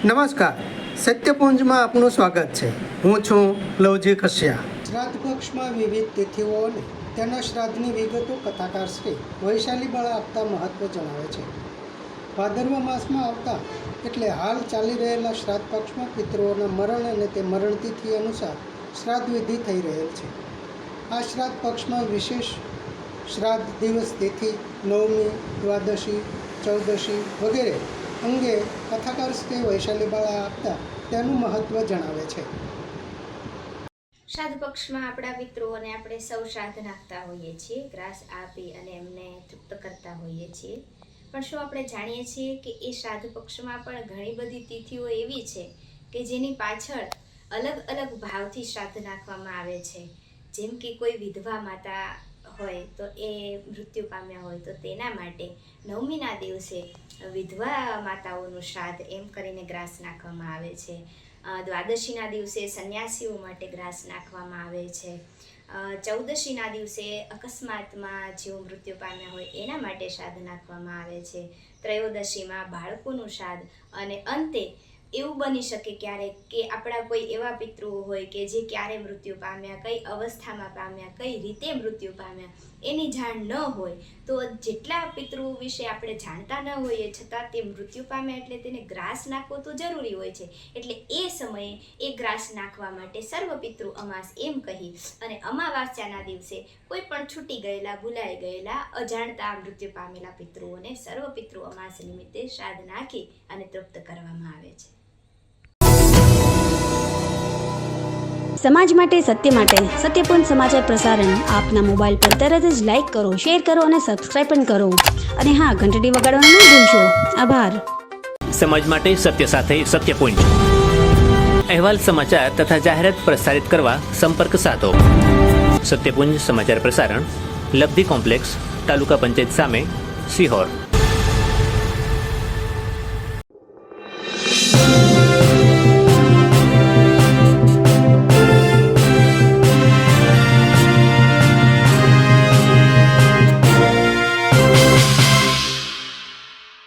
નમસ્કાર, સત્યપુંજમાં આપનું સ્વાગત છે. હું છું લવજી કશ્યા. શ્રાદ્ધ પક્ષમાં વિવિધ તિથિઓ અને તેના શ્રાદ્ધની વિગતો કથાકાર શ્રી વૈશાલી બાળા આપતા મહત્વ જણાવે છે. ભાદરવા માસમાં આવતા એટલે હાલ ચાલી રહેલા શ્રાદ્ધ પક્ષમાં પિતૃઓના મરણ અને તે મરણ તિથિ અનુસાર શ્રાદ્ધ વિધિ થઈ રહેલ છે. આ શ્રાદ્ધ પક્ષમાં વિશેષ શ્રાદ્ધ દિવસ તિથિ, નવમી, દ્વાદશી, ચૌદશી વગેરે અંગે કથાકાર શ્રી વૈશાલી બાળા આપતા તેનું મહત્વ જણાવે છે. શ્રાદ્ધ પક્ષમાં આપણા પિતૃઓને આપણે સૌ શ્રાદ્ધ નાખતા હોઈએ છીએ, ગ્રાસ આપી અને એમને તૃપ્ત કરતા હોઈએ છીએ. પણ શું આપણે જાણીએ છીએ કે એ શ્રાદ્ધ પક્ષમાં પણ ઘણી બધી તિથિઓ એવી છે કે જેની પાછળ અલગ અલગ ભાવથી શ્રાદ્ધ નાખવામાં આવે છે. જેમ કે કોઈ વિધવા માતા હોય તો એ મૃત્યુ પામ્યા હોય તો તેના માટે નવમીના દિવસે વિધવા માતાઓનું શ્રાદ્ધ એમ કરીને ગ્રાસ નાખવામાં આવે છે. દ્વાદશીના દિવસે સંન્યાસીઓ માટે ગ્રાસ નાખવામાં આવે છે. ચૌદશીના દિવસે અકસ્માતમાં જેઓ મૃત્યુ પામ્યા હોય એના માટે શ્રાદ્ધ નાખવામાં આવે છે. ત્રયોદશીમાં બાળકોનું શ્રાદ્ધ અને અંતે એવું બની શકે ક્યારેક કે આપણા કોઈ એવા પિતૃઓ હોય કે જે ક્યારે મૃત્યુ પામ્યા, કઈ અવસ્થામાં પામ્યા, કઈ રીતે મૃત્યુ પામ્યા એની જાણ ન હોય તો જેટલા પિતૃઓ વિશે આપણે જાણતા ન હોઈએ છતાં તે મૃત્યુ પામ્યા એટલે તેને ગ્રાસ નાખવો તો જરૂરી હોય છે. એટલે એ સમયે એ ગ્રાસ નાખવા માટે સર્વ પિતૃ અમાસ એમ કહી અને અમાવાસ્યાના દિવસે કોઈ પણ છૂટી ગયેલા, ભૂલાઈ ગયેલા, અજાણતા મૃત્યુ પામેલા પિતૃઓને સર્વ પિતૃ અમાસ નિમિત્તે શ્રાદ્ધ નાખી અને તૃપ્ત કરવામાં આવે છે. સમાજ માટે, સત્ય માટે, સત્યપૂર્ણ સમાચાર પ્રસારણ આપના મોબાઈલ પર તરત જ લાઈક કરો, શેર કરો અને સબસ્ક્રાઇબ પણ કરો. અને હા, ઘંટડી વગાડવાનું ન ભૂલશો. આભાર. સમાજ માટે સત્ય સાથે સત્યપુંજ. અહેવાલ, સમાચાર તથા જાહેરાત પ્રસારિત કરવા સંપર્ક સાધો. સત્યપુંજ સમાચાર પ્રસારણ, લબ્ધિ કોમ્પ્લેક્સ, તાલુકા પંચાયત સામે, સિહોર.